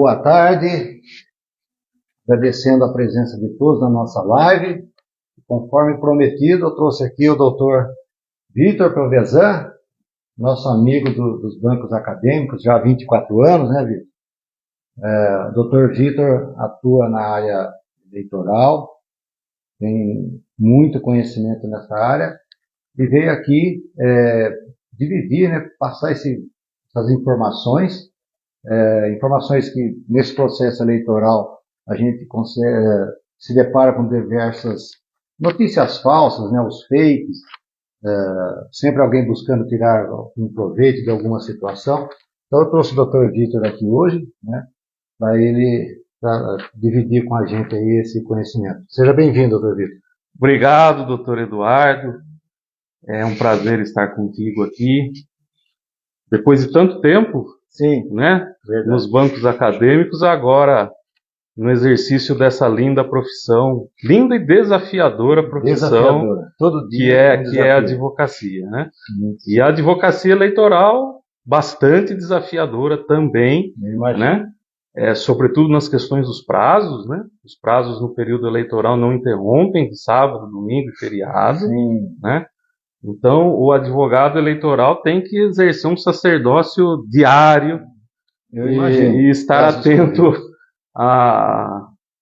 Boa tarde, agradecendo a presença de todos na nossa live. Conforme prometido, eu trouxe aqui o Dr. Vitor Provezan, nosso amigo dos bancos acadêmicos, já há 24 anos, né, Vitor? O Dr. Vitor atua na área eleitoral, tem muito conhecimento nessa área, e veio aqui dividir, né, passar essas informações, informações que nesse processo eleitoral a gente se depara com diversas notícias falsas, né, os fakes, sempre alguém buscando tirar um proveito de alguma situação. Então eu trouxe o Dr. Vitor aqui hoje, né, para ele dividir com a gente aí esse conhecimento. Seja bem-vindo, Dr. Vitor. Obrigado, doutor Eduardo. É um prazer estar contigo aqui. Depois de tanto tempo, sim, né, nos bancos acadêmicos, agora no exercício dessa linda profissão, linda e desafiadora profissão, todo dia que é a advocacia, né? Sim. E a advocacia eleitoral, bastante desafiadora também, né? Sobretudo nas questões dos prazos, né? Os prazos no período eleitoral não interrompem de sábado, domingo e feriado, sim, né? Então, o advogado eleitoral tem que exercer um sacerdócio diário e estar atento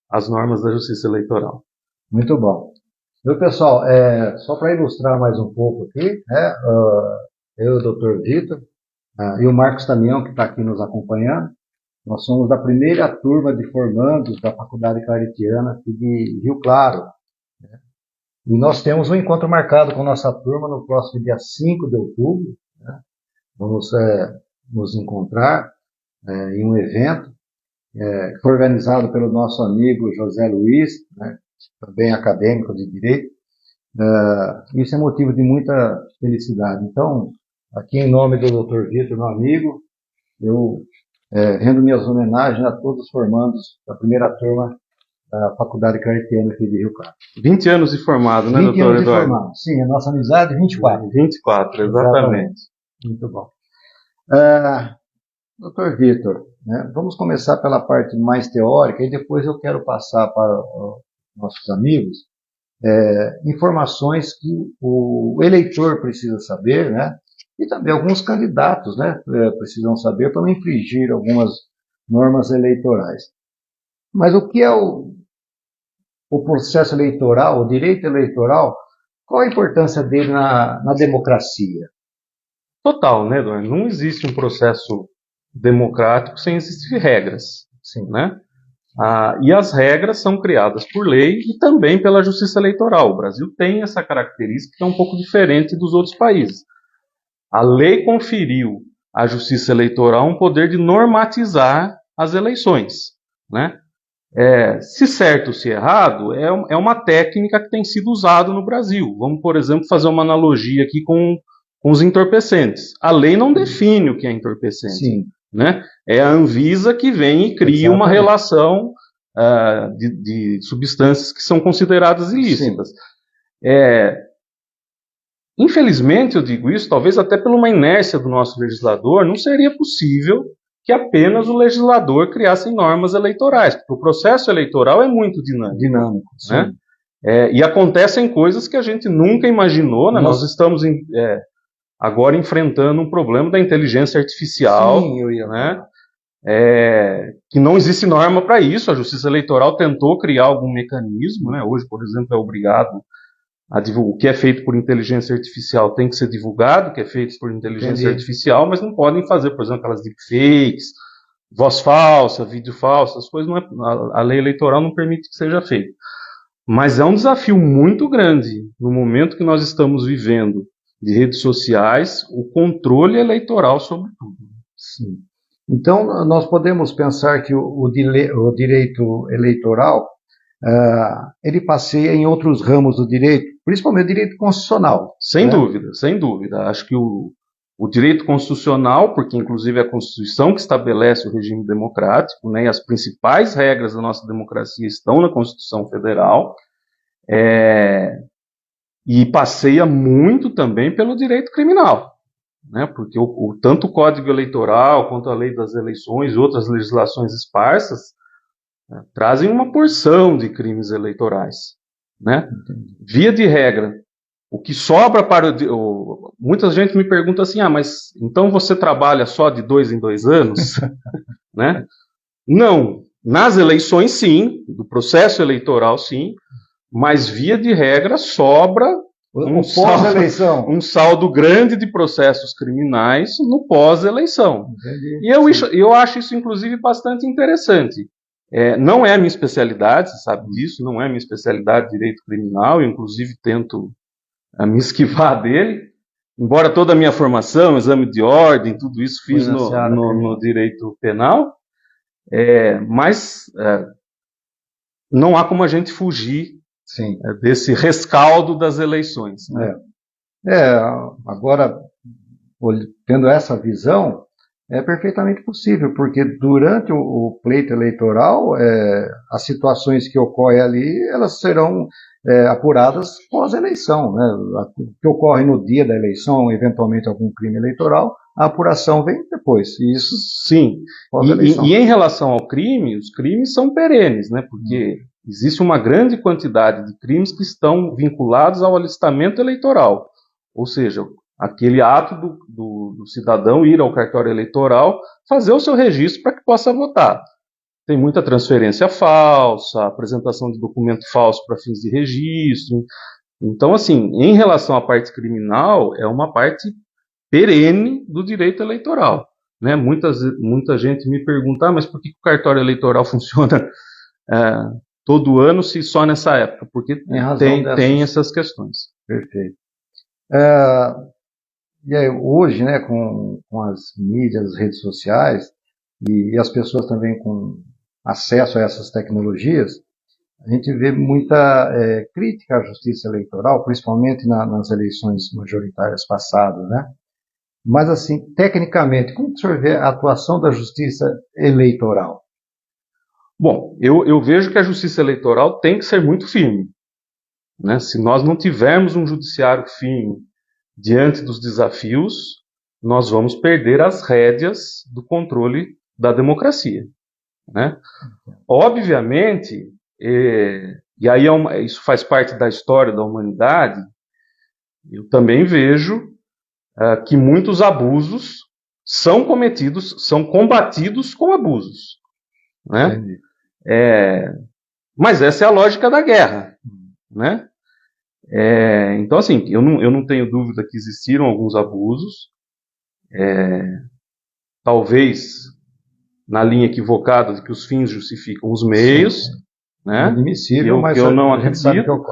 às normas da justiça eleitoral. Muito bom. Meu pessoal, só para ilustrar mais um pouco aqui, né, eu e o Dr. Vitor e o Marcos Tamião, que está aqui nos acompanhando, nós somos da primeira turma de formandos da Faculdade Claretiana aqui de Rio Claro. Né? E nós temos um encontro marcado com nossa turma no próximo dia 5 de outubro. Né? Vamos nos encontrar em um evento que foi organizado pelo nosso amigo José Luiz, né? Também acadêmico de Direito. Isso é motivo de muita felicidade. Então, aqui em nome do Dr. Vitor, meu amigo, eu rendo minhas homenagens a todos os formandos da primeira turma da Faculdade Claretiana aqui de Rio Claro. 20 anos de formado, né, doutor Eduardo? 20 anos de formado, sim, a nossa amizade 24. 24, exatamente. Muito bom. Dr. Vitor, né, vamos começar pela parte mais teórica e depois eu quero passar para os nossos amigos informações que o eleitor precisa saber, né? E também alguns candidatos, né, precisam saber para não infringir algumas normas eleitorais. Mas o que é o processo eleitoral, o direito eleitoral, qual a importância dele na democracia? Total, né, Eduardo? Não existe um processo democrático sem existir regras, sim, né? E as regras são criadas por lei e também pela justiça eleitoral. O Brasil tem essa característica que é um pouco diferente dos outros países. A lei conferiu à justiça eleitoral um poder de normatizar as eleições, né? Se certo ou se errado, é uma técnica que tem sido usada no Brasil. Vamos, por exemplo, fazer uma analogia aqui com os entorpecentes. A lei não define o que é entorpecente. Sim. Né? É a Anvisa que vem e cria uma relação de substâncias que são consideradas ilícitas. Infelizmente, eu digo isso, talvez até por uma inércia do nosso legislador, não seria possível que apenas o legislador criasse normas eleitorais, porque o processo eleitoral é muito dinâmico, né? E acontecem coisas que a gente nunca imaginou, né? Nós estamos agora enfrentando um problema da inteligência artificial, né? Que não existe norma para isso. A Justiça Eleitoral tentou criar algum mecanismo, né? Hoje, por exemplo, é obrigado a divulgar. O que é feito por inteligência artificial tem que ser divulgado, o que é feito por inteligência artificial, mas não podem fazer, por exemplo, aquelas deepfakes, voz falsa, vídeo falso, as coisas a lei eleitoral não permite que seja feito. Mas é um desafio muito grande no momento que nós estamos vivendo de redes sociais, o controle eleitoral sobre tudo. Sim. Então, nós podemos pensar que o direito eleitoral, ele passeia em outros ramos do direito, principalmente o direito constitucional. Sem dúvida, sem dúvida. Acho que o direito constitucional, porque inclusive é a Constituição que estabelece o regime democrático, né, e as principais regras da nossa democracia estão na Constituição Federal, e passeia muito também pelo direito criminal. né? Porque tanto o Código Eleitoral quanto a Lei das Eleições e outras legislações esparsas, né, trazem uma porção de crimes eleitorais, né? Via de regra, o que sobra para muita gente me pergunta assim, mas então você trabalha só de 2 em 2 anos? Né? Não, nas eleições sim, do processo eleitoral sim, mas via de regra sobra um saldo grande de processos criminais no pós-eleição. E eu acho isso, inclusive, bastante interessante. Não é a minha especialidade, você sabe disso, não é a minha especialidade direito criminal, eu, inclusive, tento me esquivar dele, embora toda a minha formação, exame de ordem, tudo isso fiz no direito penal, mas não há como a gente fugir desse rescaldo das eleições. Né? Agora, tendo essa visão, é perfeitamente possível, porque durante o pleito eleitoral, as situações que ocorrem ali, elas serão apuradas pós-eleição. Né? O que ocorre no dia da eleição, eventualmente algum crime eleitoral, a apuração vem depois. Isso sim. E em relação ao crime, os crimes são perenes, né? Porque existe uma grande quantidade de crimes que estão vinculados ao alistamento eleitoral. Ou seja, aquele ato do cidadão ir ao cartório eleitoral, fazer o seu registro para que possa votar. Tem muita transferência falsa, apresentação de documento falso para fins de registro. Então, assim, em relação à parte criminal, é uma parte perene do direito eleitoral. Né? Muita gente me pergunta, mas por que o cartório eleitoral funciona todo ano, se só nessa época? Porque tem essas questões. Perfeito. E aí, hoje, né, com as mídias, as redes sociais, e as pessoas também com acesso a essas tecnologias, a gente vê muita crítica à justiça eleitoral, principalmente nas eleições majoritárias passadas, né? Mas, assim, tecnicamente, como o senhor vê a atuação da justiça eleitoral? Bom, eu vejo que a justiça eleitoral tem que ser muito firme. Né? Se nós não tivermos um judiciário firme diante dos desafios, nós vamos perder as rédeas do controle da democracia. Né? Obviamente, e aí isso faz parte da história da humanidade, eu também vejo que muitos abusos são combatidos com abusos. Né? Mas essa é a lógica da guerra. Né? Então, assim, eu não tenho dúvida que existiram alguns abusos, talvez na linha equivocada de que os fins justificam os meios, né? Admissível, mas eu não acredito.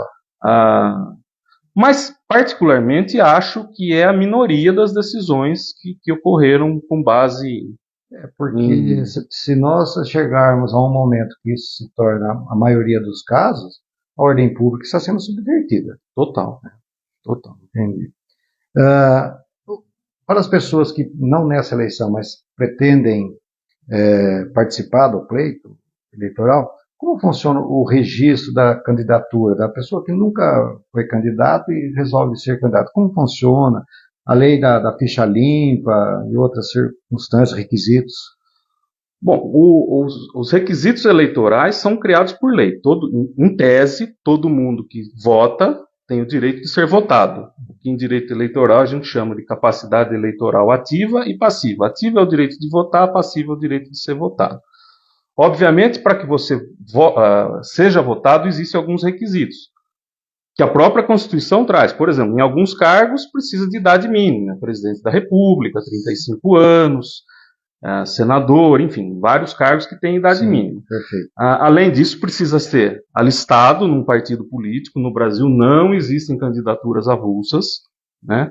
Mas, particularmente, acho que é a minoria das decisões que ocorreram com base... Porque se nós chegarmos a um momento que isso se torna a maioria dos casos, a ordem pública está sendo subvertida. Total. Entendi. Para as pessoas que, não nessa eleição, mas pretendem participar do pleito eleitoral, como funciona o registro da candidatura da pessoa que nunca foi candidato e resolve ser candidato? Como funciona a lei da ficha limpa e outras circunstâncias, requisitos? Bom, os requisitos eleitorais são criados por lei. Em tese, todo mundo que vota tem o direito de ser votado. O que em direito eleitoral a gente chama de capacidade eleitoral ativa e passiva. Ativa é o direito de votar, passiva é o direito de ser votado. Obviamente, para que você seja votado, existem alguns requisitos que a própria Constituição traz. Por exemplo, em alguns cargos precisa de idade mínima. Presidente da República, 35 anos, senador, enfim, vários cargos que têm idade mínima. Perfeito. Além disso, precisa ser alistado num partido político. No Brasil não existem candidaturas avulsas, né?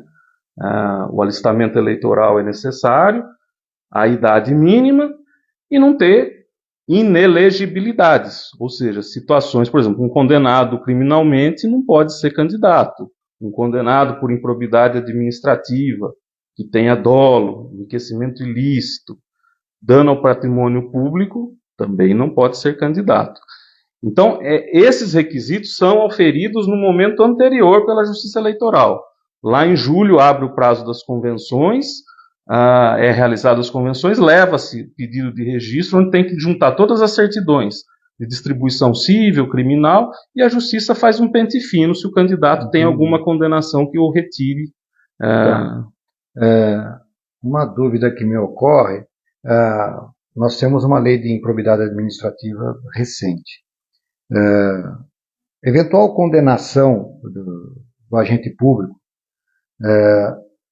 O alistamento eleitoral é necessário, a idade mínima, e não ter inelegibilidades, ou seja, situações, por exemplo, um condenado criminalmente não pode ser candidato, um condenado por improbidade administrativa, que tenha dolo, enriquecimento ilícito, dano ao patrimônio público, também não pode ser candidato. Então, esses requisitos são auferidos no momento anterior pela Justiça Eleitoral. Lá em julho abre o prazo das convenções, é realizadas as convenções, leva-se pedido de registro, onde tem que juntar todas as certidões de distribuição civil, criminal, e a justiça faz um pente fino se o candidato tem alguma condenação que o retire. Uma dúvida que me ocorre, nós temos uma lei de improbidade administrativa recente. Eventual condenação do agente público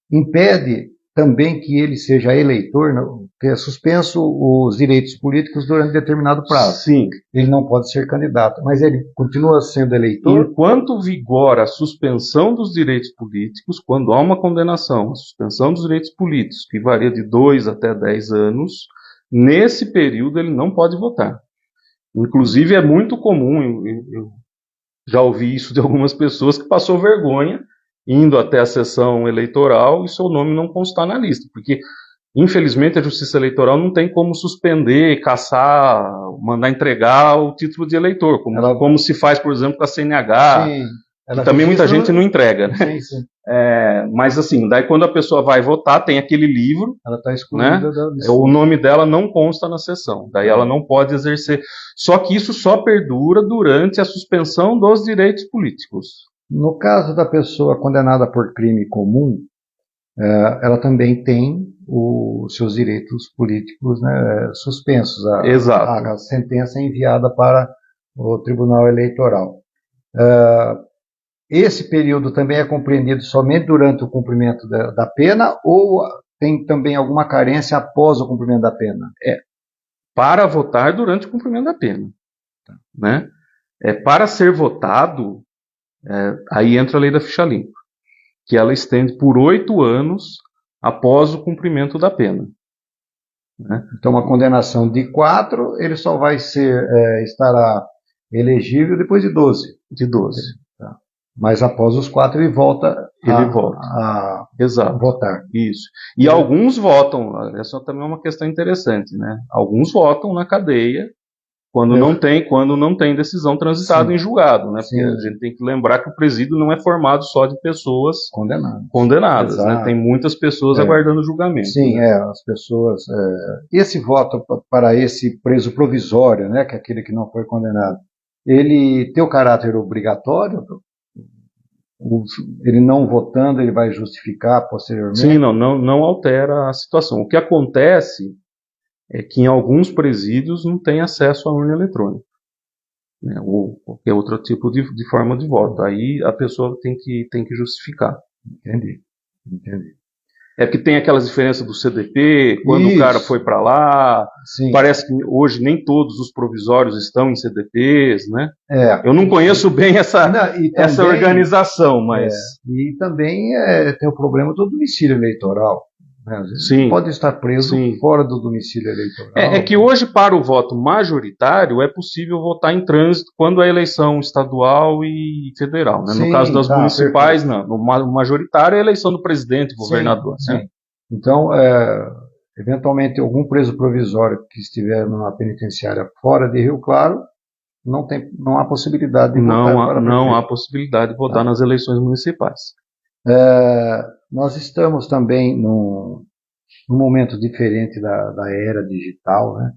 impede também que ele seja eleitor, porque é suspenso os direitos políticos durante determinado prazo. Sim. Ele não pode ser candidato, mas ele continua sendo eleitor? Enquanto vigora a suspensão dos direitos políticos, quando há uma condenação, a suspensão dos direitos políticos, que varia de 2 até 10 anos, nesse período ele não pode votar. Inclusive é muito comum, eu já ouvi isso de algumas pessoas, que passou vergonha indo até a sessão eleitoral e seu nome não constar na lista, porque infelizmente a Justiça Eleitoral não tem como suspender, caçar, mandar entregar o título de eleitor, como se faz, por exemplo, com a CNH, sim, que também muita gente não entrega, né? Sim, sim. Mas assim, daí quando a pessoa vai votar, tem aquele livro, ela está excluída, né? O nome dela não consta na sessão, daí ela não pode exercer. Só que isso só perdura durante a suspensão dos direitos políticos. No caso da pessoa condenada por crime comum, ela também tem os seus direitos políticos, né, suspensos. Exato. A sentença é enviada para o Tribunal Eleitoral. Esse período também é compreendido somente durante o cumprimento da pena ou tem também alguma carência após o cumprimento da pena? Para votar durante o cumprimento da pena. Né? Para ser votado, aí entra a lei da ficha limpa, que ela estende por 8 anos após o cumprimento da pena. Né? Então, uma condenação de 4, ele só vai estará elegível depois de 12. De 12. Tá. Mas após os 4 ele volta a votar. Isso. E alguns votam, essa também é uma questão interessante, né? Alguns votam na cadeia quando não tem decisão transitada em julgado, né? Porque a gente tem que lembrar que o presídio não é formado só de pessoas condenadas, né? Tem muitas pessoas aguardando julgamento. Sim, né? As pessoas... esse voto para esse preso provisório, né, que é aquele que não foi condenado, ele tem o caráter obrigatório? Ele não votando, ele vai justificar posteriormente? Sim, não altera a situação. O que acontece é que em alguns presídios não tem acesso à urna eletrônica, né, ou qualquer outro tipo de forma de voto. Aí a pessoa tem que justificar. Entendi. Porque tem aquelas diferenças do CDP, quando o cara foi para lá, parece que hoje nem todos os provisórios estão em CDPs, né? Eu não conheço bem essa organização, mas... E também tem o problema do domicílio eleitoral. Sim, pode estar preso fora do domicílio eleitoral. É que hoje, para o voto majoritário, é possível votar em trânsito quando é eleição estadual e federal. Né? No caso das municipais, perfeito. Não. No majoritário é a eleição do presidente e governador. Sim. Né? Então, eventualmente, algum preso provisório que estiver numa penitenciária fora de Rio Claro, não há possibilidade de votar. Não há possibilidade de votar nas eleições municipais. Nós estamos também num momento diferente da era digital, né?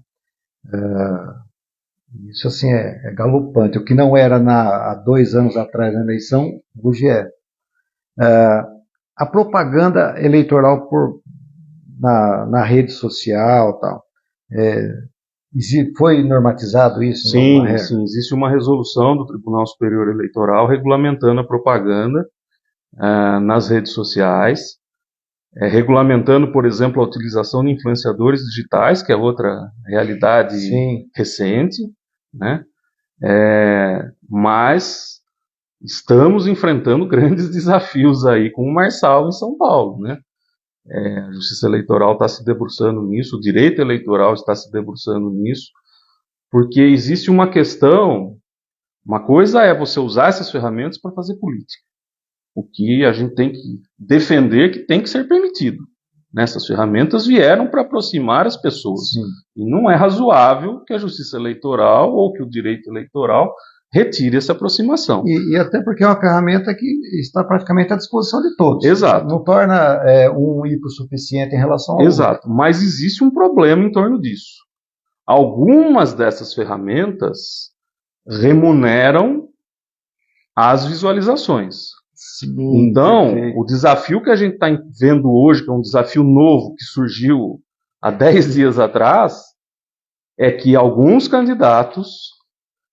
Isso assim é galopante. O que não era há 2 anos atrás na eleição, hoje é. A propaganda eleitoral na rede social, tal, foi normatizado isso? Sim, existe uma resolução do Tribunal Superior Eleitoral regulamentando a propaganda nas redes sociais, regulamentando, por exemplo, a utilização de influenciadores digitais, que é outra realidade recente, né? Mas estamos enfrentando grandes desafios aí com o Marçal em São Paulo, né? A Justiça Eleitoral está se debruçando nisso, o direito eleitoral está se debruçando nisso, porque existe uma questão, uma coisa é você usar essas ferramentas para fazer política. O que a gente tem que defender que tem que ser permitido. Essas ferramentas vieram para aproximar as pessoas. E não é razoável que a Justiça Eleitoral ou que o direito eleitoral retire essa aproximação. E até porque é uma ferramenta que está praticamente à disposição de todos. Exato. Não torna um hipossuficiente em relação ao Exato, mas existe um problema em torno disso. Algumas dessas ferramentas remuneram as visualizações. Sim, então, perfeito. o desafio que a gente está vendo hoje, que é um desafio novo, que surgiu há 10 dias atrás, é que alguns candidatos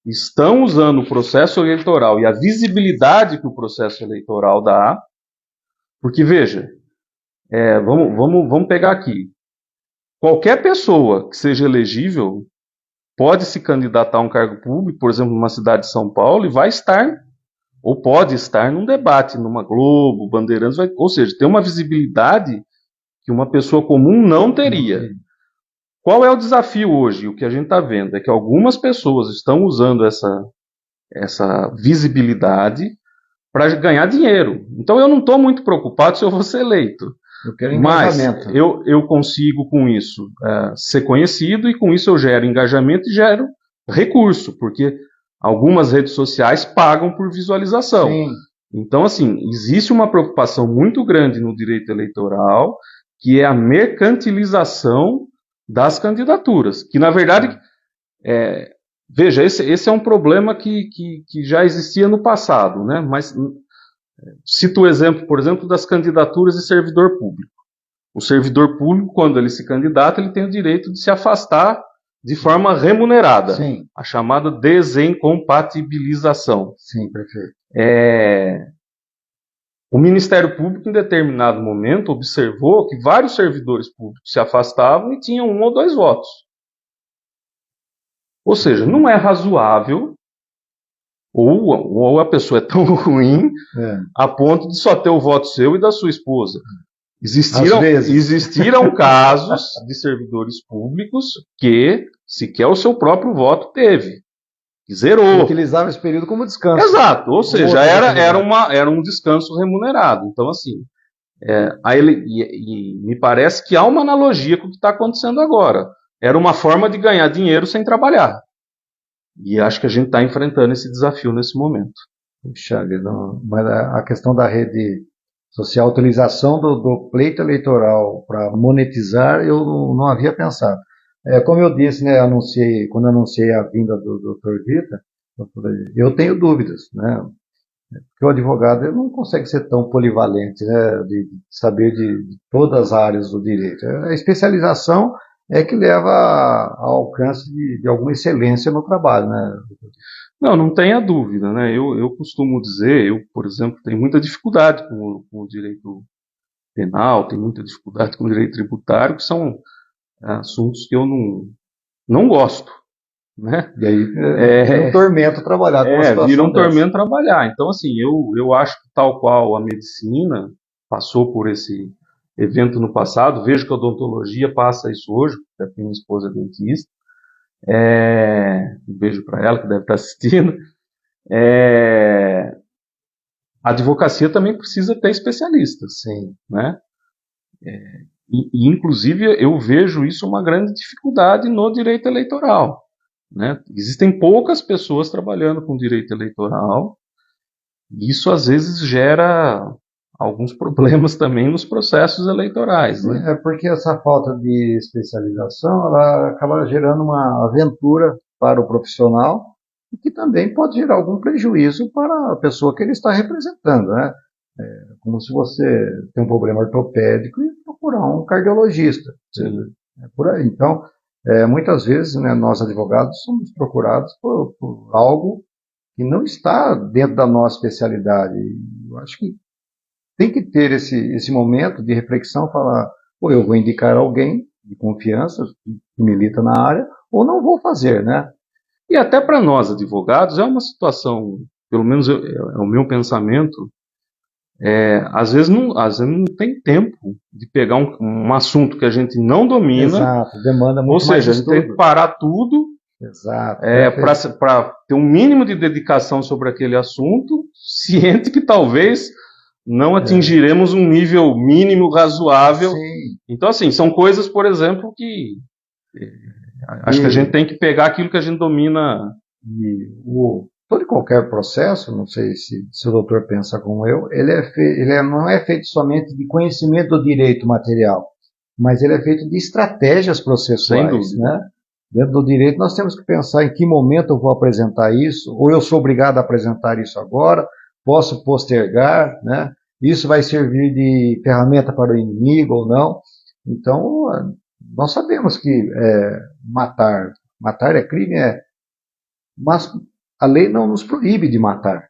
estão usando o processo eleitoral e a visibilidade que o processo eleitoral dá, porque, veja, vamos pegar aqui. Qualquer pessoa que seja elegível pode se candidatar a um cargo público, por exemplo, numa cidade de São Paulo, e vai estar, ou pode estar, num debate, numa Globo, Bandeirantes, ou seja, tem uma visibilidade que uma pessoa comum não teria. Qual é o desafio hoje? O que a gente está vendo é que algumas pessoas estão usando essa visibilidade para ganhar dinheiro. Então eu não estou muito preocupado se eu vou ser eleito. Eu quero Mas engajamento. eu consigo com isso ser conhecido e com isso eu gero engajamento e gero recurso, porque algumas redes sociais pagam por visualização. Sim. Então, assim, existe uma preocupação muito grande no direito eleitoral, que é a mercantilização das candidaturas. Que, na verdade, veja, esse é um problema que já existia no passado, né? Mas cito o exemplo, por exemplo, das candidaturas de servidor público. O servidor público, quando ele se candidata, ele tem o direito de se afastar de forma remunerada. Sim. A chamada desincompatibilização. Sim, perfeito. O Ministério Público, em determinado momento, observou que vários servidores públicos se afastavam e tinham 1 ou 2 votos. Ou seja, não é razoável, ou a pessoa é tão ruim a ponto de só ter o voto seu e da sua esposa. Existiram casos de servidores públicos que sequer o seu próprio voto teve. Zerou. Utilizava esse período como descanso. Exato, ou seja, era um descanso remunerado. Então, assim, me parece que há uma analogia com o que está acontecendo agora. Era uma forma de ganhar dinheiro sem trabalhar. E acho que a gente está enfrentando esse desafio nesse momento. Puxa, mas a questão da rede social, a utilização do pleito eleitoral para monetizar, eu não havia pensado. Como eu disse, né, quando anunciei a vinda do Dr. Vitor, eu tenho dúvidas, né? Porque o advogado ele não consegue ser tão polivalente, né, de saber de todas as áreas do direito. A especialização é que leva ao alcance de alguma excelência no trabalho, né? Não tenha dúvida, né? Eu costumo dizer, por exemplo, tenho muita dificuldade com o direito penal, tenho muita dificuldade com o direito tributário, que são assuntos que eu não gosto, né? E aí é um tormento trabalhar com uma situação vira um tormento trabalhar. Então, assim, eu acho que tal qual a medicina passou por esse evento no passado, vejo que a odontologia passa isso hoje, porque a minha esposa é dentista, um beijo para ela que deve estar assistindo. A advocacia também precisa ter especialistas, sim, né? E inclusive eu vejo isso uma grande dificuldade no direito eleitoral, né? Existem poucas pessoas trabalhando com direito eleitoral e isso às vezes gera alguns problemas também nos processos eleitorais, né? É porque essa falta de especialização ela acaba gerando uma aventura para o profissional e que também pode gerar algum prejuízo para a pessoa que ele está representando, né? Como se você tem um problema ortopédico e procurar um cardiologista. Por aí. Então, muitas vezes, né, nós advogados somos procurados por algo que não está dentro da nossa especialidade. Eu acho que tem que ter esse momento de reflexão, falar, eu vou indicar alguém de confiança que milita na área, ou não vou fazer, né? E até para nós advogados é uma situação, pelo menos é o meu pensamento, às vezes não tem tempo de pegar um assunto que a gente não domina. Exato, demanda muito. Ou seja, a gente tem que parar tudo. Exato. Para ter um mínimo de dedicação sobre aquele assunto, ciente que talvez não atingiremos um nível mínimo razoável. Sim. Então, assim, são coisas, por exemplo, que acho que a gente tem que pegar aquilo que a gente domina. E todo e qualquer processo, não sei se o doutor pensa como eu, não é feito somente de conhecimento do direito material, mas ele é feito de estratégias processuais, né? Dentro do direito nós temos que pensar em que momento eu vou apresentar isso, ou eu sou obrigado a apresentar isso agora, posso postergar, né? Isso vai servir de ferramenta para o inimigo ou não. Então, nós sabemos que matar é crime, mas a lei não nos proíbe de matar,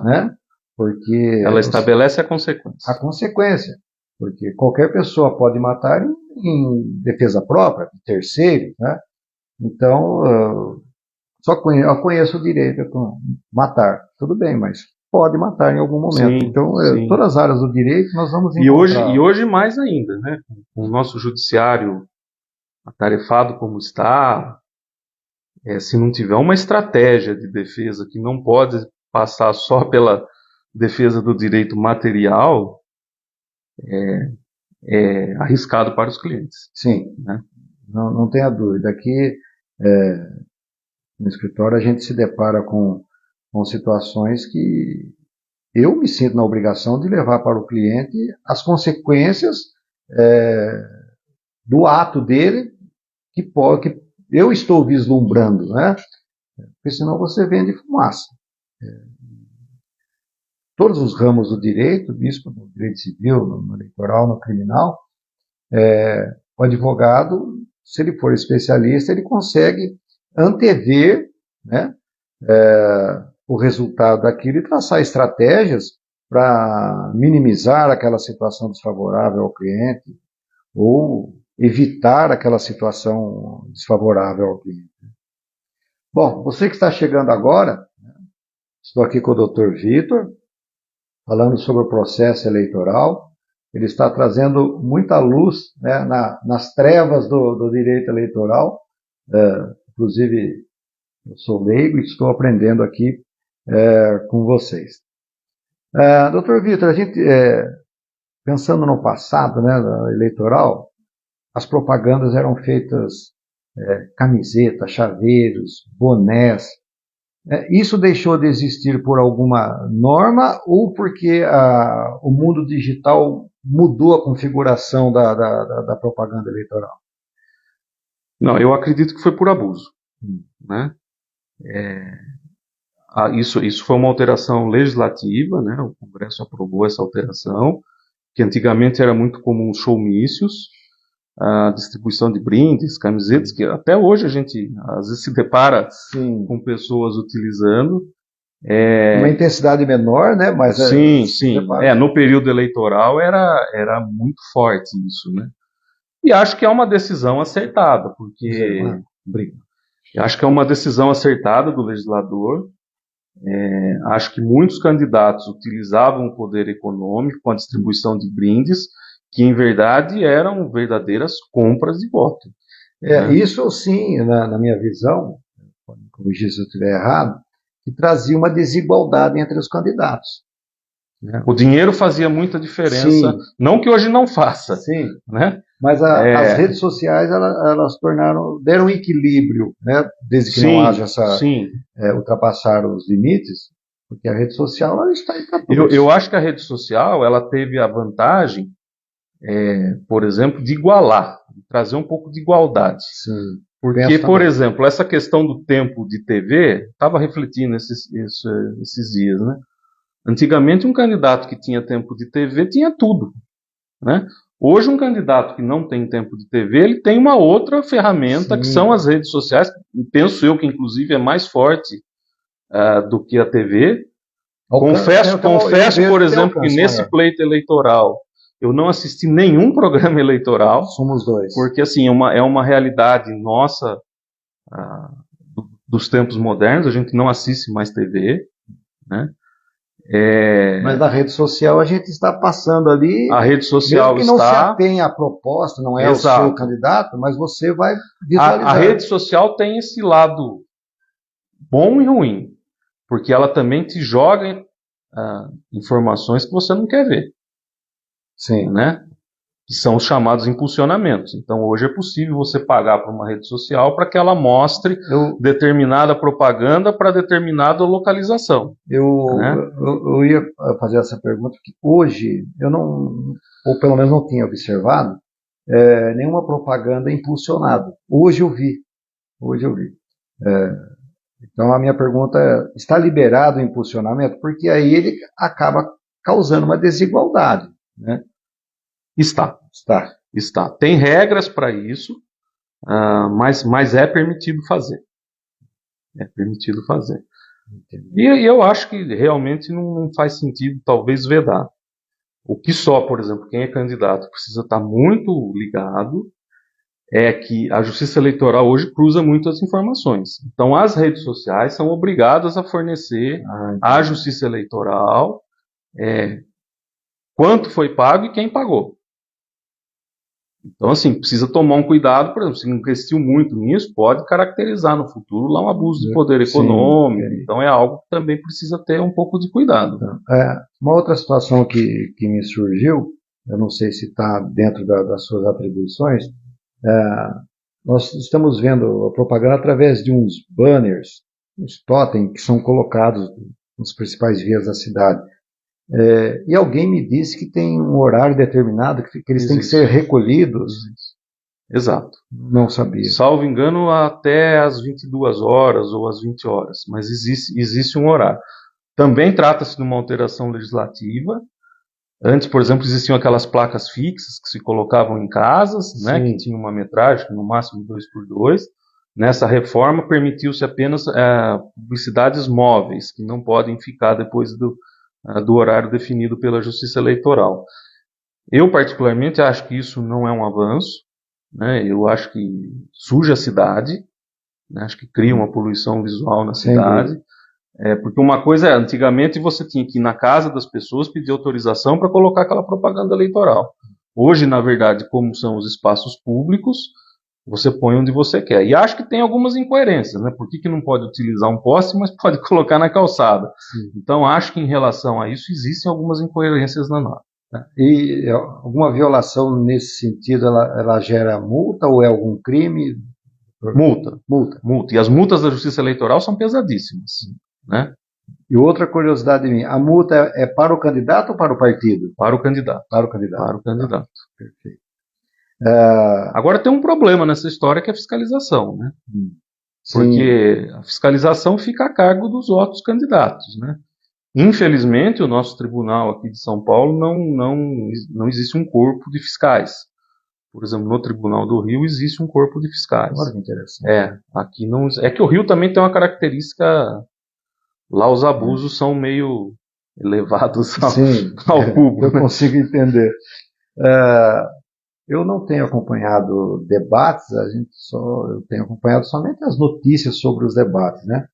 né? Porque ela estabelece a consequência. A consequência, porque qualquer pessoa pode matar em defesa própria, de terceiro, né? Então, eu conheço o direito de matar, tudo bem, mas pode matar em algum momento. Sim, então, sim. Todas as áreas do direito nós vamos encontrar. E hoje mais ainda, né? Com o nosso judiciário atarefado como está, se não tiver uma estratégia de defesa que não pode passar só pela defesa do direito material, é arriscado para os clientes. Sim, né? Não tenha dúvida. Aqui no escritório a gente se depara com situações que eu me sinto na obrigação de levar para o cliente as consequências do ato dele que eu estou vislumbrando, né? Porque senão você vende fumaça. Todos os ramos do direito, isso no direito civil, no eleitoral, no criminal, o advogado, se ele for especialista, ele consegue antever, né, o resultado daquilo e traçar estratégias para minimizar aquela situação desfavorável ao cliente ou evitar aquela situação desfavorável ao cliente. Bom, você que está chegando agora, estou aqui com o Dr. Vitor, falando sobre o processo eleitoral. Ele está trazendo muita luz, né, nas trevas do direito eleitoral. Inclusive, eu sou leigo e estou aprendendo aqui com vocês. Dr. Vitor, a gente, pensando no passado, né, eleitoral, as propagandas eram feitas camisetas, chaveiros, bonés. Isso deixou de existir por alguma norma ou porque o mundo digital mudou a configuração da propaganda eleitoral? Não, eu acredito que foi por abuso. Né? Isso foi uma alteração legislativa, né? O Congresso aprovou essa alteração, que antigamente era muito comum showmícios, a distribuição de brindes, camisetas, que até hoje a gente às vezes se depara com pessoas utilizando. Uma intensidade menor, né? Mas sim. No período eleitoral era muito forte isso, né? E acho que é uma decisão acertada, porque acho que é uma decisão acertada do legislador. Acho que muitos candidatos utilizavam o poder econômico com a distribuição de brindes, que em verdade eram verdadeiras compras de voto. Isso sim, na minha visão, corrigir se eu estiver errado, que trazia uma desigualdade entre os candidatos. O dinheiro fazia muita diferença, sim. Não que hoje não faça. Sim. Né? Mas as redes sociais elas deram um equilíbrio, né? Desde que não haja ultrapassar os limites, porque a rede social ela está aí para todos. Eu acho que a rede social ela teve a vantagem, por exemplo, de igualar, de trazer um pouco de igualdade. Sim. Porque, por exemplo, essa questão do tempo de TV, estava refletindo esses dias, né? Antigamente, um candidato que tinha tempo de TV tinha tudo, né? Hoje, um candidato que não tem tempo de TV, ele tem uma outra ferramenta, que são as redes sociais. Penso eu que, inclusive, é mais forte do que a TV. Confesso, por exemplo, que nesse pleito eleitoral, eu não assisti nenhum programa eleitoral. Somos dois. Porque, assim, é uma realidade nossa dos tempos modernos. A gente não assiste mais TV, né? Mas na rede social a gente está passando ali. A rede social mesmo que não se atenha à proposta, não é Exato. O seu candidato, mas você vai visualizar. A rede social tem esse lado bom e ruim, porque ela também te joga informações que você não quer ver. Sim. Né? que são os chamados impulsionamentos. Então, hoje é possível você pagar para uma rede social para que ela mostre determinada propaganda para determinada localização. Eu ia fazer essa pergunta, porque hoje eu não, ou pelo menos não tinha observado, nenhuma propaganda impulsionada. Hoje eu vi. Então a minha pergunta é, está liberado o impulsionamento? Porque aí ele acaba causando uma desigualdade, né? Está. Tem regras para isso, mas é permitido fazer. E eu acho que realmente não faz sentido, talvez, vedar. O que só, por exemplo, quem é candidato precisa estar muito ligado é que a Justiça Eleitoral hoje cruza muitas informações. Então, as redes sociais são obrigadas a fornecer à Justiça Eleitoral quanto foi pago e quem pagou. Então, assim, precisa tomar um cuidado, por exemplo, se investiu muito nisso, pode caracterizar no futuro lá um abuso de poder econômico. Sim. Então, é algo que também precisa ter um pouco de cuidado. Uma outra situação que me surgiu, eu não sei se está dentro das suas atribuições, nós estamos vendo a propaganda através de uns banners, uns totem que são colocados nas principais vias da cidade. E alguém me disse que tem um horário determinado, que eles têm que ser recolhidos. Exato. Não sabia. Salvo engano, até às 22 horas ou às 20 horas, mas existe um horário. Também trata-se de uma alteração legislativa. Antes, por exemplo, existiam aquelas placas fixas que se colocavam em casas, né, que tinham uma metragem no máximo 2x2. Nessa reforma, permitiu-se apenas publicidades móveis, que não podem ficar depois do horário definido pela Justiça Eleitoral. Eu, particularmente, acho que isso não é um avanço, né? Eu acho que suja a cidade, né? Acho que cria uma poluição visual na cidade. Porque uma coisa antigamente você tinha que ir na casa das pessoas pedir autorização para colocar aquela propaganda eleitoral. Hoje, na verdade, como são os espaços públicos, você põe onde você quer. E acho que tem algumas incoerências, né? Por que não pode utilizar um poste, mas pode colocar na calçada? Sim. Então, acho que em relação a isso, existem algumas incoerências na norma. E alguma violação nesse sentido, ela gera multa ou é algum crime? Multa. E as multas da Justiça Eleitoral são pesadíssimas, né? E outra curiosidade minha, a multa é para o candidato ou para o partido? Para o candidato. Perfeito. Agora tem um problema nessa história que é a fiscalização, né? Porque a fiscalização fica a cargo dos outros candidatos, né? Infelizmente, o nosso tribunal aqui de São Paulo não existe um corpo de fiscais. Por exemplo, no Tribunal do Rio existe um corpo de fiscais. Olha que interessante. Aqui não. É que o Rio também tem uma característica. Lá os abusos são meio elevados ao público. Eu consigo entender. Eu não tenho acompanhado debates, eu tenho acompanhado somente as notícias sobre os debates, né?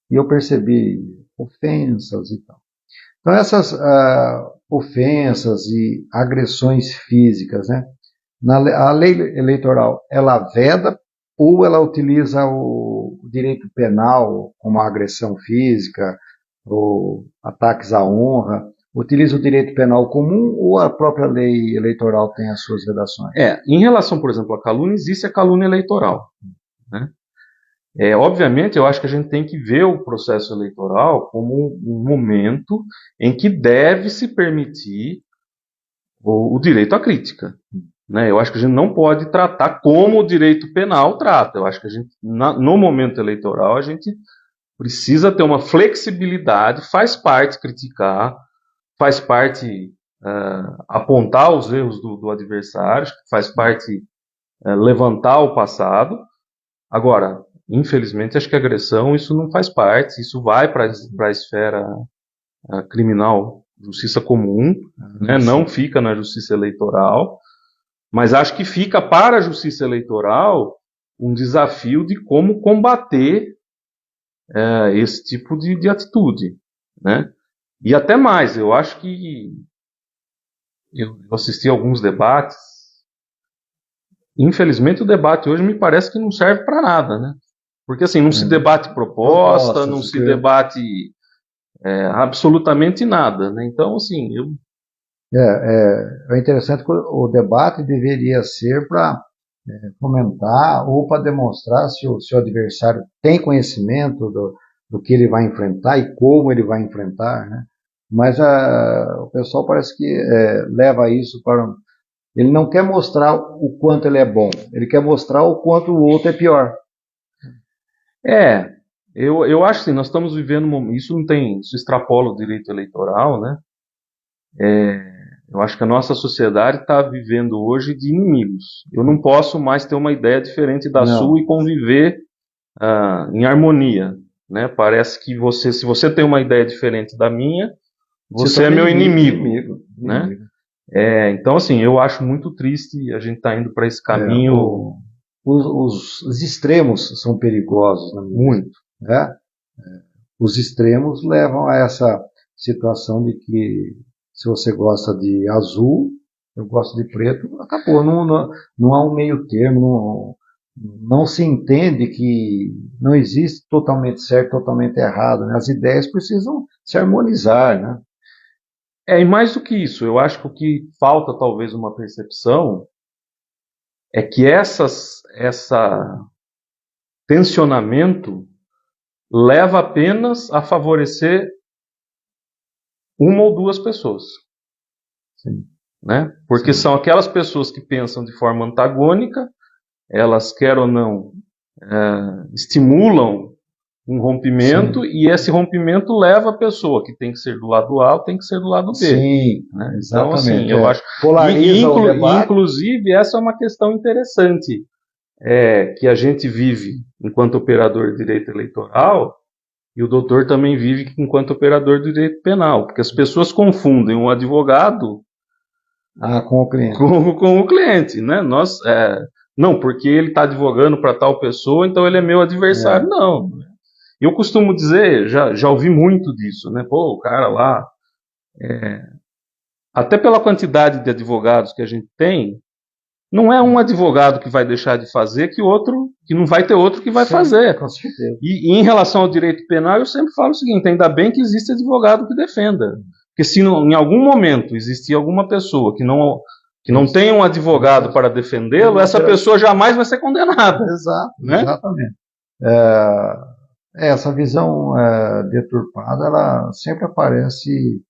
E eu percebi ofensas e tal. Então essas ofensas e agressões físicas, né? A lei eleitoral, ela veda ou ela utiliza o direito penal como a agressão física ou ataques à honra? Utiliza o direito penal comum ou a própria lei eleitoral tem as suas vedações? Em relação, por exemplo, à calúnia, existe a calúnia eleitoral, né? Obviamente, eu acho que a gente tem que ver o processo eleitoral como um momento em que deve se permitir o direito à crítica, né? Eu acho que a gente não pode tratar como o direito penal trata. Eu acho que a gente, no momento eleitoral, a gente precisa ter uma flexibilidade, faz parte criticar, faz parte apontar os erros do adversário, faz parte levantar o passado. Agora, infelizmente, acho que a agressão, isso não faz parte, isso vai para a esfera criminal, justiça comum, né? Não fica na justiça eleitoral, mas acho que fica para a justiça eleitoral um desafio de como combater esse tipo de atitude, né? E até mais, eu acho que eu assisti a alguns debates. Infelizmente, o debate hoje me parece que não serve para nada, né? Porque assim, não se debate proposta, não se debate absolutamente nada, né? Então, assim, É interessante que o debate deveria ser para fomentar ou para demonstrar se o seu adversário tem conhecimento do que ele vai enfrentar e como ele vai enfrentar, né? Mas o pessoal parece que leva isso para... Ele não quer mostrar o quanto ele é bom, ele quer mostrar o quanto o outro é pior. Eu acho assim, nós estamos vivendo, isso extrapola o direito eleitoral, né? Eu acho que a nossa sociedade está vivendo hoje de inimigos. Eu não posso mais ter uma ideia diferente da sua e conviver em harmonia, né? Parece que se você tem uma ideia diferente da minha, você é meu inimigo, né? Então, assim, eu acho muito triste a gente estar indo para esse caminho. Os extremos são perigosos, né? Muito. Né? Os extremos levam a essa situação de que se você gosta de azul, eu gosto de preto, acabou. Não há um meio termo, não se entende que não existe totalmente certo, totalmente errado. Né? As ideias precisam se harmonizar, né? E mais do que isso, eu acho que o que falta talvez uma percepção é que essa tensionamento leva apenas a favorecer uma ou duas pessoas. Sim. Né? Porque são aquelas pessoas que pensam de forma antagônica, elas, quer ou não, estimulam um rompimento. Sim. E esse rompimento leva a pessoa que tem que ser do lado A, tem que ser do lado B. Sim, né? Exatamente. Então, assim, eu acho... Polariza o debate. Inclusive, essa é uma questão interessante que a gente vive enquanto operador de direito eleitoral, e o doutor também vive enquanto operador de direito penal, porque as pessoas confundem um advogado com o cliente. Com o cliente, né? Não, porque ele está advogando para tal pessoa, então ele é meu adversário. Não. Eu costumo dizer, já ouvi muito disso, né? Pô, o cara lá... até pela quantidade de advogados que a gente tem, não é um advogado que vai deixar de fazer que não vai ter outro que vai fazer. Com certeza. E em relação ao direito penal, eu sempre falo o seguinte: ainda bem que existe advogado que defenda. Porque se em algum momento existir alguma pessoa que não tem um advogado para defendê-lo, essa pessoa jamais vai ser condenada. Exato, né? Exatamente. Essa visão deturpada, ela sempre aparece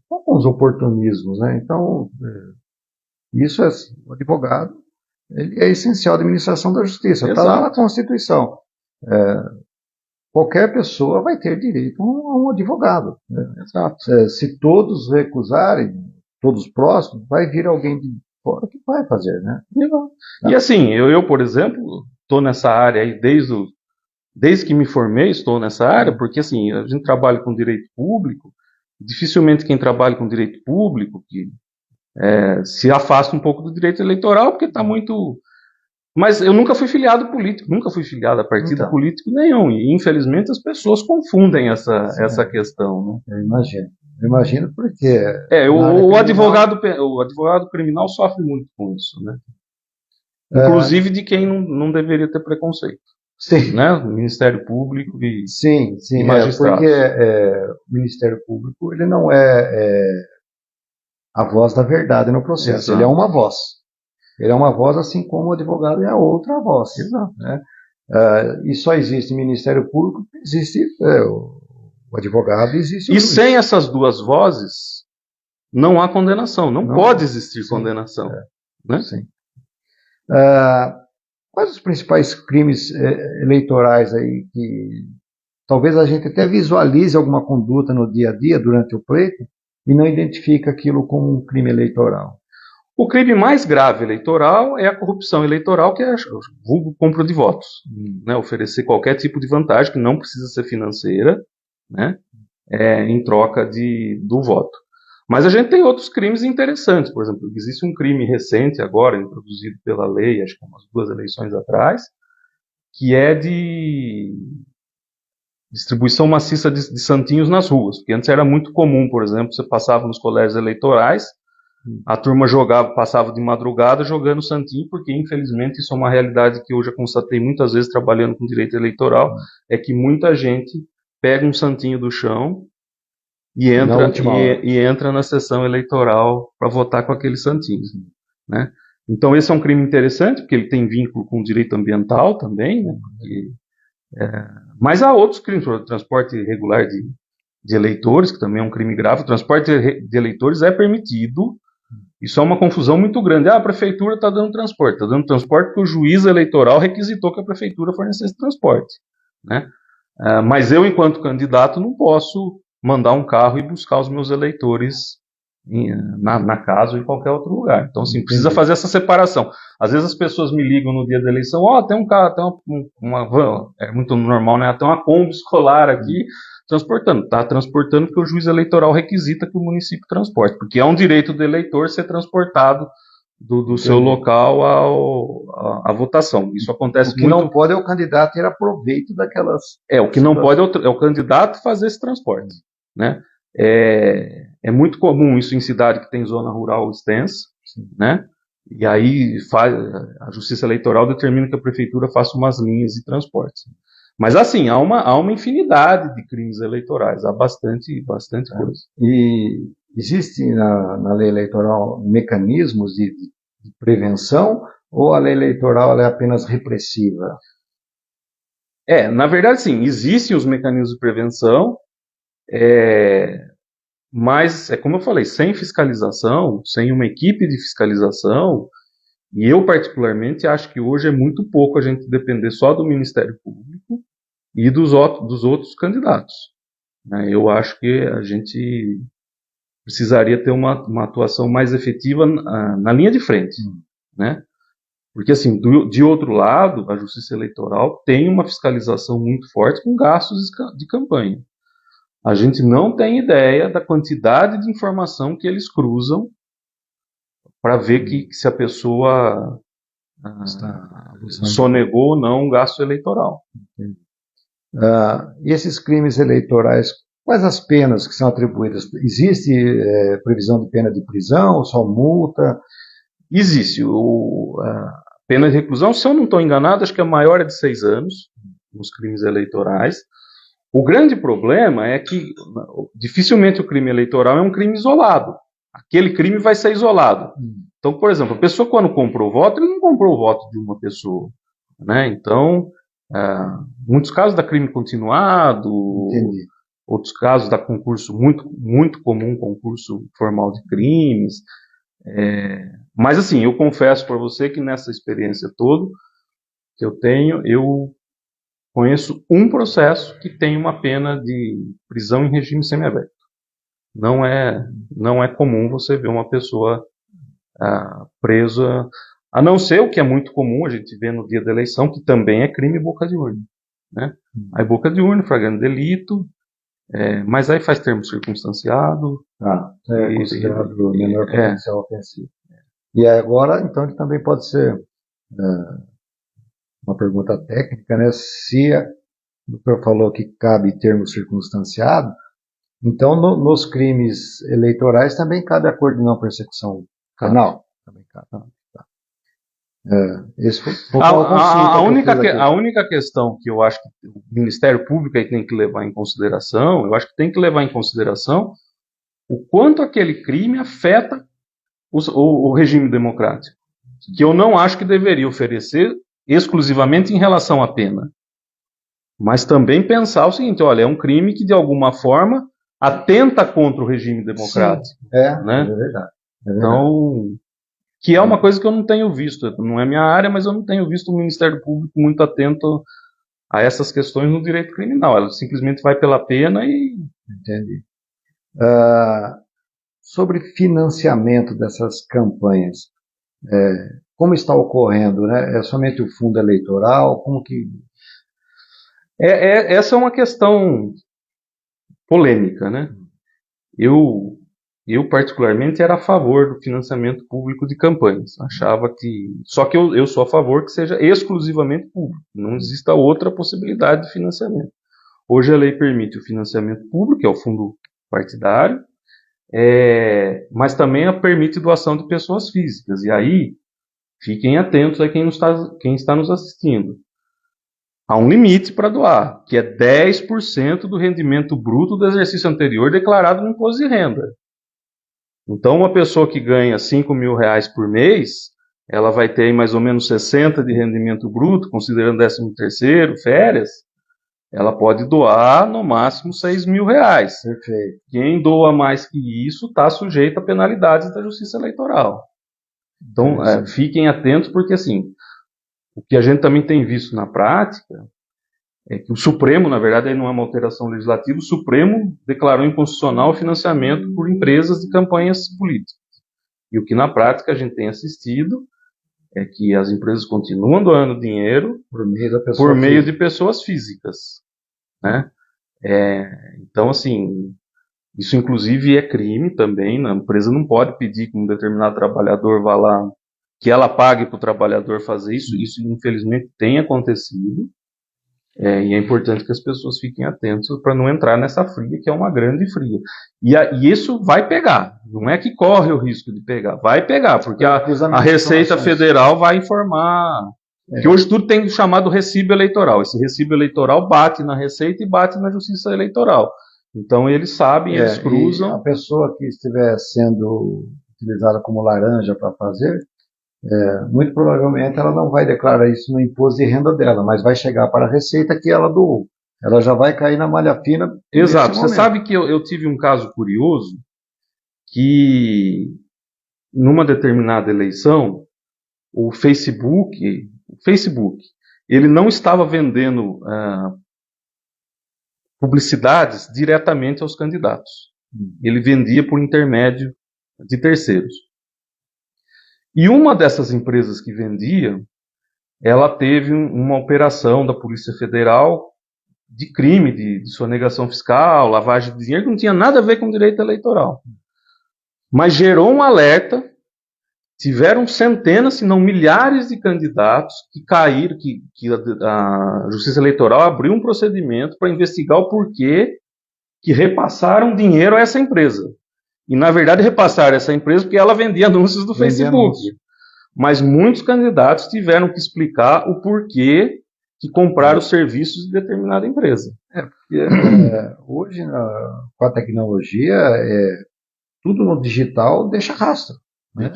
com alguns oportunismos, né? Então, isso o advogado, ele é essencial à administração da justiça. Está lá na Constituição. Qualquer pessoa vai ter direito a um advogado. Né? Exato. Se todos recusarem, todos próximos, vai vir alguém de fora que vai fazer, né? E assim, eu, por exemplo, estou nessa área aí desde que me formei, estou nessa área, porque assim, a gente trabalha com direito público, dificilmente quem trabalha com direito público se afasta um pouco do direito eleitoral, porque está muito... Mas eu nunca fui filiado político, nunca fui filiado a partido político nenhum, e infelizmente as pessoas confundem essa questão. Né? Eu imagino porque... o advogado criminal sofre muito com isso, né? Inclusive de quem não deveria ter preconceito. Sim. Né? O Ministério Público e magistrados. Porque o Ministério Público ele não é a voz da verdade no processo. Exato. Ele é uma voz. Ele é uma voz assim como o advogado é a outra voz. Exato. Né? E só existe Ministério Público, existe o advogado e existe o juiz. Sem essas duas vozes, não há condenação. Não pode existir condenação. Né? Sim. Quais os principais crimes eleitorais aí que talvez a gente até visualize alguma conduta no dia a dia durante o pleito e não identifica aquilo como um crime eleitoral? O crime mais grave eleitoral é a corrupção eleitoral, que é vulgo compra de votos. Né? Oferecer qualquer tipo de vantagem, que não precisa ser financeira, né? Em troca do voto. Mas a gente tem outros crimes interessantes. Por exemplo, existe um crime recente agora, introduzido pela lei, acho que umas 2 eleições atrás, que é de distribuição maciça de santinhos nas ruas. Porque antes era muito comum, por exemplo, você passava nos colégios eleitorais, a turma passava de madrugada jogando santinho, porque infelizmente isso é uma realidade que eu já constatei muitas vezes trabalhando com direito eleitoral, é que muita gente pega um santinho do chão e Na última hora. entra na sessão eleitoral para votar com aquele santinho, né? Então esse é um crime interessante, porque ele tem vínculo com o direito ambiental também, né? Mas há outros crimes, por exemplo, transporte irregular de eleitores, que também é um crime grave. O transporte de eleitores é permitido. Isso é uma confusão muito grande. A prefeitura está dando transporte. Está dando transporte porque o juiz eleitoral requisitou que a prefeitura fornecesse transporte, né? Mas eu, enquanto candidato, não posso mandar um carro e buscar os meus eleitores na casa ou em qualquer outro lugar. Então, assim, precisa fazer essa separação. Às vezes as pessoas me ligam no dia da eleição, tem um carro, tem uma van, é muito normal, né? Tem uma Kombi escolar aqui transportando. Está transportando porque o juiz eleitoral requisita que o município transporte, porque é um direito do eleitor ser transportado do seu local à votação. Isso acontece muito. O que não pode é o candidato ter aproveito daquelas... O que não pode é o candidato fazer esse transporte, né? É muito comum isso em cidade que tem zona rural extensa, né? E aí a Justiça Eleitoral determina que a prefeitura faça umas linhas de transporte. Mas assim, há uma infinidade de crimes eleitorais, há bastante coisa. E existe na lei eleitoral mecanismos de prevenção, ou a lei eleitoral ela é apenas repressiva? Na verdade, sim, existem os mecanismos de prevenção, mas, como eu falei, sem fiscalização, sem uma equipe de fiscalização, e eu particularmente acho que hoje é muito pouco a gente depender só do Ministério Público e dos outros candidatos, né? Eu acho que a gente precisaria ter uma atuação mais efetiva na linha de frente, né? Porque, assim, de outro lado, a Justiça Eleitoral tem uma fiscalização muito forte com gastos de campanha. A gente não tem ideia da quantidade de informação que eles cruzam para ver que se a pessoa sonegou ou não um gasto eleitoral. E esses crimes eleitorais, quais as penas que são atribuídas? Existe previsão de pena de prisão ou só multa? Existe. Pena de reclusão, se eu não estou enganado, acho que a maior é de 6 anos nos crimes eleitorais. O grande problema é que dificilmente o crime eleitoral é um crime isolado. Aquele crime vai ser isolado. Então, por exemplo, a pessoa quando comprou o voto, ele não comprou o voto de uma pessoa, né? Então, muitos casos dá crime continuado. Entendi. Outros casos dá concurso, muito, muito comum, concurso formal de crimes. Mas assim, eu confesso para você que nessa experiência toda que eu tenho, eu conheço um processo que tem uma pena de prisão em regime semiaberto. Não é comum você ver uma pessoa presa, a não ser o que é muito comum a gente vê no dia da eleição, que também é crime boca de urna, né? Aí boca de urna, flagrante delito, mas aí faz termo circunstanciado. É considerado menor potencial ofensivo. E agora, então, ele também pode ser uma pergunta técnica, né? Se o doutor falou que cabe termo circunstanciado, então nos crimes eleitorais também cabe acordo de não persecução penal. Também cabe. Esse foi a única questão que eu acho que o Ministério Público aí tem que levar em consideração, eu acho que tem que levar em consideração o quanto aquele crime afeta o regime democrático, que eu não acho que deveria oferecer exclusivamente em relação à pena, mas também pensar o seguinte: olha, é um crime que de alguma forma atenta contra o regime democrático. Sim, né? É verdade. Então, que é uma coisa que eu não tenho visto, não é minha área, mas eu não tenho visto o Ministério Público muito atento a essas questões no direito criminal. Ela simplesmente vai pela pena e... Entendi. Sobre financiamento dessas campanhas, como está ocorrendo, né? É somente o fundo eleitoral? Como que... Essa é uma questão polêmica, né? Eu particularmente era a favor do financiamento público de campanhas. Achava que... Só que eu sou a favor que seja exclusivamente público. Não exista outra possibilidade de financiamento. Hoje a lei permite o financiamento público, que é o fundo partidário, mas também permite doação de pessoas físicas. E aí, fiquem atentos a quem está nos assistindo. Há um limite para doar, que é 10% do rendimento bruto do exercício anterior declarado no imposto de renda. Então, uma pessoa que ganha R$ 5.000 por mês, ela vai ter mais ou menos 60 de rendimento bruto, considerando 13º, férias, ela pode doar no máximo R$ 6.000. Perfeito. Quem doa mais que isso está sujeito a penalidades da Justiça Eleitoral. Então, fiquem atentos, porque assim, o que a gente também tem visto na prática é que o Supremo, na verdade, aí não é uma alteração legislativa, o Supremo declarou inconstitucional o financiamento por empresas de campanhas políticas. E o que na prática a gente tem assistido é que as empresas continuam doando dinheiro por meio de pessoas físicas, né? Então, assim, isso inclusive é crime também, né? A empresa não pode pedir que um determinado trabalhador vá lá, que ela pague para o trabalhador fazer isso. Isso infelizmente tem acontecido, e é importante que as pessoas fiquem atentas para não entrar nessa fria, que é uma grande fria. E isso vai pegar, não é que corre o risco de pegar, vai pegar, porque a Receita Federal vai informar, que hoje tudo tem chamado recibo eleitoral. Esse recibo eleitoral bate na Receita e bate na Justiça Eleitoral. Então eles sabem, eles cruzam. A pessoa que estiver sendo utilizada como laranja para fazer, muito provavelmente ela não vai declarar isso no imposto de renda dela, mas vai chegar para a Receita que ela doou. Ela já vai cair na malha fina. Exato. Você sabe que eu tive um caso curioso, que numa determinada eleição, o Facebook, ele não estava vendendo publicidades diretamente aos candidatos. Ele vendia por intermédio de terceiros. E uma dessas empresas que vendia, ela teve uma operação da Polícia Federal de crime, de sonegação fiscal, lavagem de dinheiro, que não tinha nada a ver com direito eleitoral. Mas gerou um alerta, tiveram centenas, se não milhares de candidatos que caíram, que a Justiça Eleitoral abriu um procedimento para investigar o porquê que repassaram dinheiro a essa empresa. E, na verdade, repassaram essa empresa porque ela vendia anúncios do Facebook. Mas muitos candidatos tiveram que explicar o porquê que compraram os serviços de determinada empresa. Porque hoje, com a tecnologia, tudo no digital deixa rastro. Né?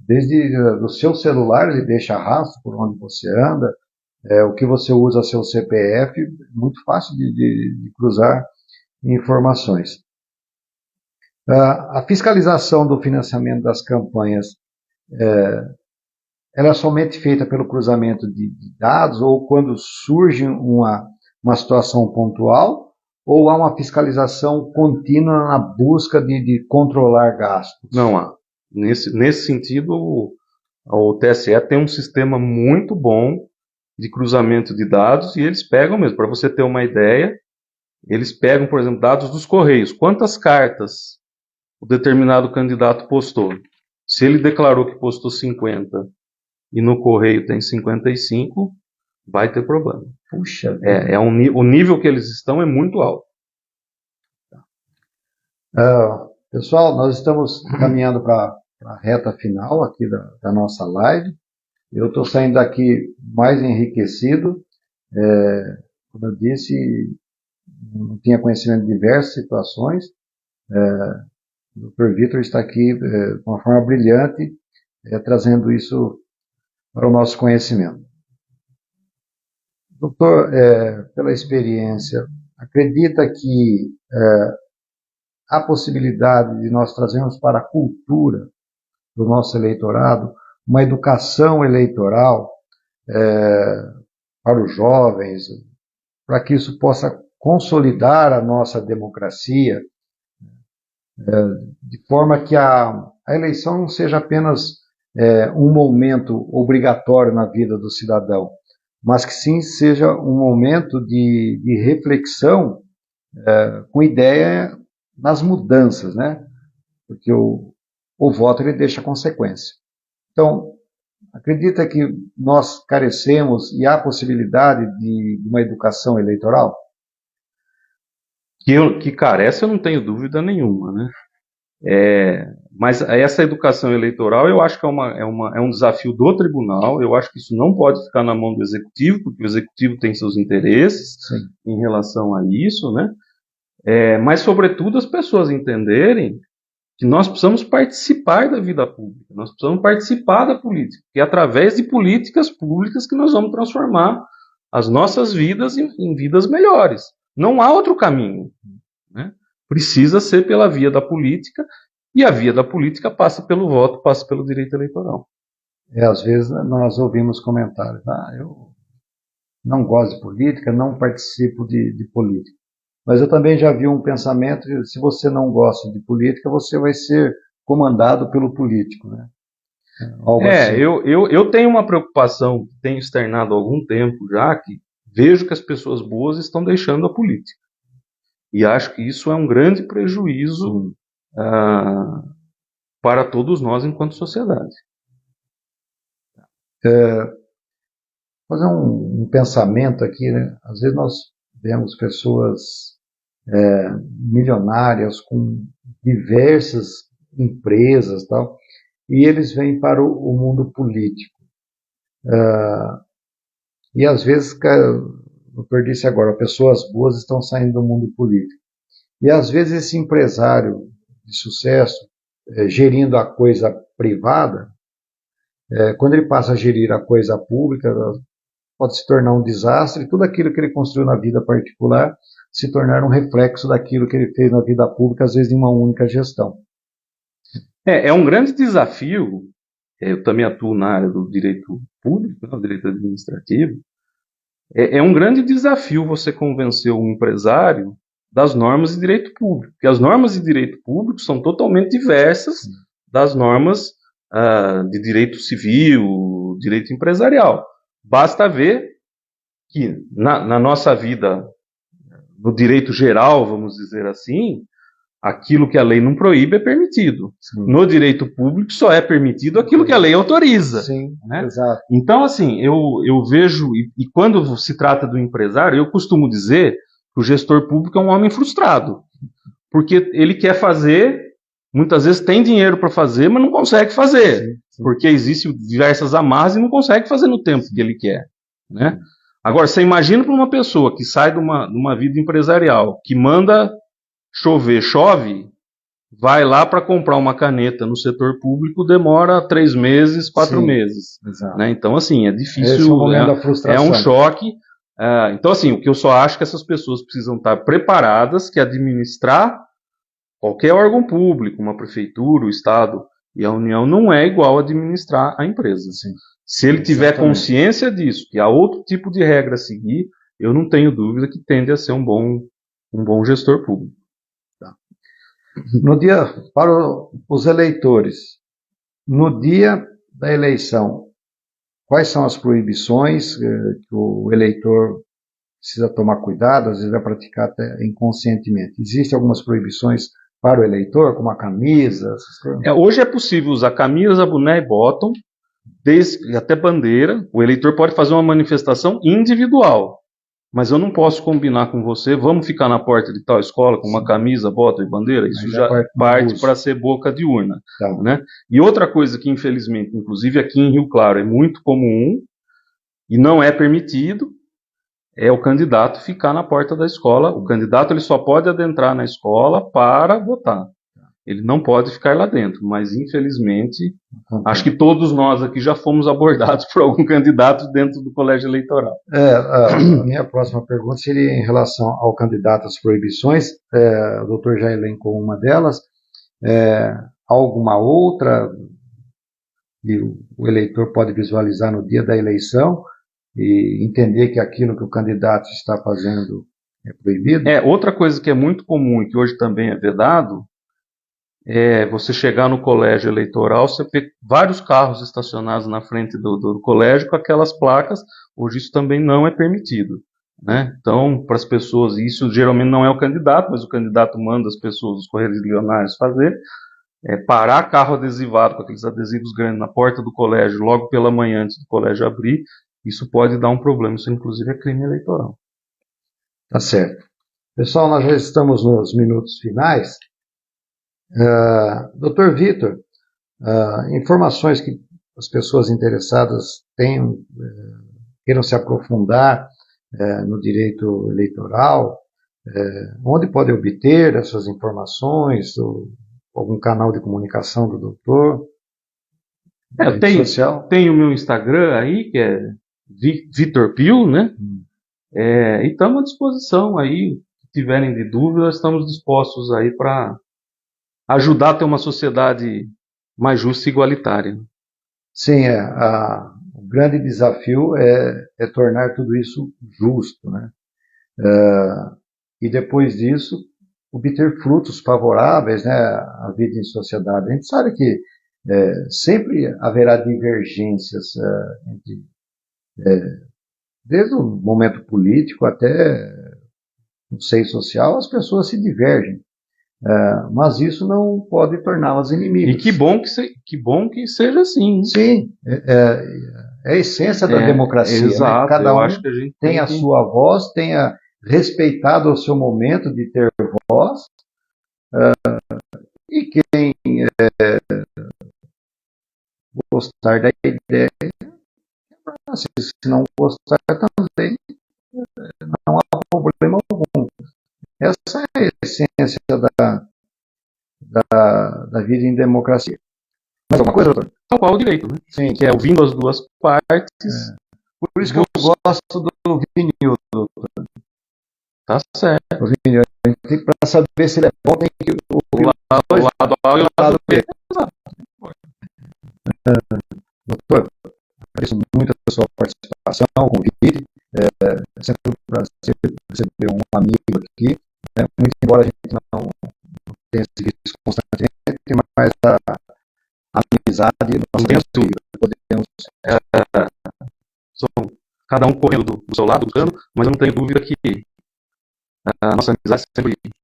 Desde os seus celulares, ele deixa rastro por onde você anda. O que você usa seu CPF, muito fácil de cruzar informações. A fiscalização do financiamento das campanhas, ela é somente feita pelo cruzamento de dados ou quando surge uma situação pontual, ou há uma fiscalização contínua na busca de controlar gastos? Não há. Nesse sentido, o TSE tem um sistema muito bom de cruzamento de dados e eles pegam mesmo. Para você ter uma ideia, eles pegam, por exemplo, dados dos Correios. Quantas cartas o determinado candidato postou? Se ele declarou que postou 50 e no Correio tem 55, vai ter problema. Puxa. O nível que eles estão é muito alto. Pessoal, nós estamos caminhando para a reta final aqui da nossa live. Eu estou saindo daqui mais enriquecido. Como eu disse, não tinha conhecimento de diversas situações. O Dr. Vitor está aqui de uma forma brilhante, trazendo isso para o nosso conhecimento. Doutor, pela experiência, acredita que há possibilidade de nós trazermos para a cultura do nosso eleitorado uma educação eleitoral para os jovens, para que isso possa consolidar a nossa democracia, de forma que a eleição não seja apenas um momento obrigatório na vida do cidadão, mas que sim seja um momento de reflexão com ideia nas mudanças, né? Porque o voto ele deixa consequência. Então, acredita que nós carecemos e há possibilidade de uma educação eleitoral? Que carece, eu não tenho dúvida nenhuma, né? Mas essa educação eleitoral eu acho que é um desafio do tribunal. Eu acho que isso não pode ficar na mão do executivo, porque o executivo tem seus interesses em relação a isso, né? Mas, sobretudo, as pessoas entenderem que nós precisamos participar da vida pública, nós precisamos participar da política, que é através de políticas públicas que nós vamos transformar as nossas vidas em vidas melhores. Não há outro caminho, né? Precisa ser pela via da política, e a via da política passa pelo voto, passa pelo direito eleitoral. Às vezes nós ouvimos comentários, eu não gosto de política, não participo de política. Mas eu também já vi um pensamento que se você não gosta de política, você vai ser comandado pelo político, né? Assim. Eu tenho uma preocupação, tenho externado há algum tempo já, que vejo que as pessoas boas estão deixando a política. E acho que isso é um grande prejuízo para todos nós enquanto sociedade. Fazer um pensamento aqui, né? Às vezes nós vemos pessoas milionárias com diversas empresas e tal, e eles vêm para o mundo político. E às vezes, eu perdi isso agora, pessoas boas estão saindo do mundo político. E às vezes esse empresário de sucesso, gerindo a coisa privada, quando ele passa a gerir a coisa pública, pode se tornar um desastre, e tudo aquilo que ele construiu na vida particular se tornar um reflexo daquilo que ele fez na vida pública, às vezes em uma única gestão. É um grande desafio. Eu também atuo na área do direito público, do direito administrativo. É um grande desafio você convencer um empresário das normas de direito público, porque as normas de direito público são totalmente diversas das normas de direito civil, direito empresarial. Basta ver que na nossa vida, no direito geral, vamos dizer assim, aquilo que a lei não proíbe é permitido. Sim. No direito público só é permitido aquilo que a lei autoriza. Sim, né? Exato. Então, assim, eu vejo, e quando se trata do empresário, eu costumo dizer que o gestor público é um homem frustrado. Porque ele quer fazer, muitas vezes tem dinheiro para fazer, mas não consegue fazer. Sim. Porque existem diversas amarras e não consegue fazer no tempo que ele quer. Né? Agora, você imagina para uma pessoa que sai de uma vida empresarial, que manda chover, chove, vai lá para comprar uma caneta no setor público, demora 3 meses, 4 meses. Né? Então, assim, é difícil, é um choque. Então, assim, o que eu só acho que essas pessoas precisam estar preparadas, que administrar qualquer órgão público, uma prefeitura, o Estado e a União, não é igual a administrar a empresa. Sim. Se ele tiver consciência disso, que há outro tipo de regra a seguir, eu não tenho dúvida que tende a ser um bom gestor público. No dia, para os eleitores, no dia da eleição, quais são as proibições que o eleitor precisa tomar cuidado, às vezes vai praticar até inconscientemente? Existem algumas proibições para o eleitor, como a camisa? Hoje é possível usar camisa, boné e bottom, até bandeira. O eleitor pode fazer uma manifestação individual. Mas eu não posso combinar com você, vamos ficar na porta de tal escola com uma camisa, bota e bandeira, isso já parte para ser boca de urna. Tá. Né? E outra coisa que, infelizmente, inclusive aqui em Rio Claro, é muito comum e não é permitido, é o candidato ficar na porta da escola. O candidato ele só pode adentrar na escola para votar. Ele não pode ficar lá dentro, mas infelizmente, acho que todos nós aqui já fomos abordados por algum candidato dentro do colégio eleitoral. A minha próxima pergunta seria em relação ao candidato às proibições. O doutor já elencou uma delas. Alguma outra que o eleitor pode visualizar no dia da eleição e entender que aquilo que o candidato está fazendo é proibido? Outra coisa que é muito comum e que hoje também é vedado, você chegar no colégio eleitoral, você vê vários carros estacionados na frente do colégio com aquelas placas. Hoje isso também não é permitido. Né? Então, para as pessoas, isso geralmente não é o candidato, mas o candidato manda as pessoas, os correligionários fazer, parar carro adesivado com aqueles adesivos grandes na porta do colégio, logo pela manhã antes do colégio abrir. Isso pode dar um problema, isso inclusive é crime eleitoral. Tá certo. Pessoal, nós já estamos nos minutos finais. Dr. Vitor, informações que as pessoas interessadas tenham, queiram se aprofundar no direito eleitoral, onde pode obter essas informações, ou algum canal de comunicação do doutor? Eu tenho o meu Instagram aí, que é Vitor Pio, né? E estamos à disposição aí. Se tiverem de dúvidas, estamos dispostos aí para ajudar a ter uma sociedade mais justa e igualitária. Sim, o grande desafio é tornar tudo isso justo, né? E depois disso, obter frutos favoráveis, né, à vida em sociedade. A gente sabe que sempre haverá divergências entre, desde o momento político até no seio social, as pessoas se divergem. Mas isso não pode torná-las inimigas. E que bom que seja assim. Sim, é a essência da democracia. Exato, né? Cada um acho que a gente tem a sua voz, tenha respeitado o seu momento de ter voz, e quem gostar da ideia, se não gostar também, não há problema algum. Essa é a essência da vida em democracia. Mais alguma coisa, doutor? Tal qual o direito, né? Sim. Que é ouvindo as duas partes. Por isso que eu gosto do vinil, doutor. Tá certo. O vinil, para saber se ele é bom, tem que o lado A e o lado B. Doutor, agradeço muito a sua participação, o convite. É sempre um prazer receber um amigo aqui. Muito embora a gente não tenha se visto constantemente, mas a amizade nós podemos. Cada um correndo do seu lado, mas eu não tenho dúvida que a nossa amizade sempre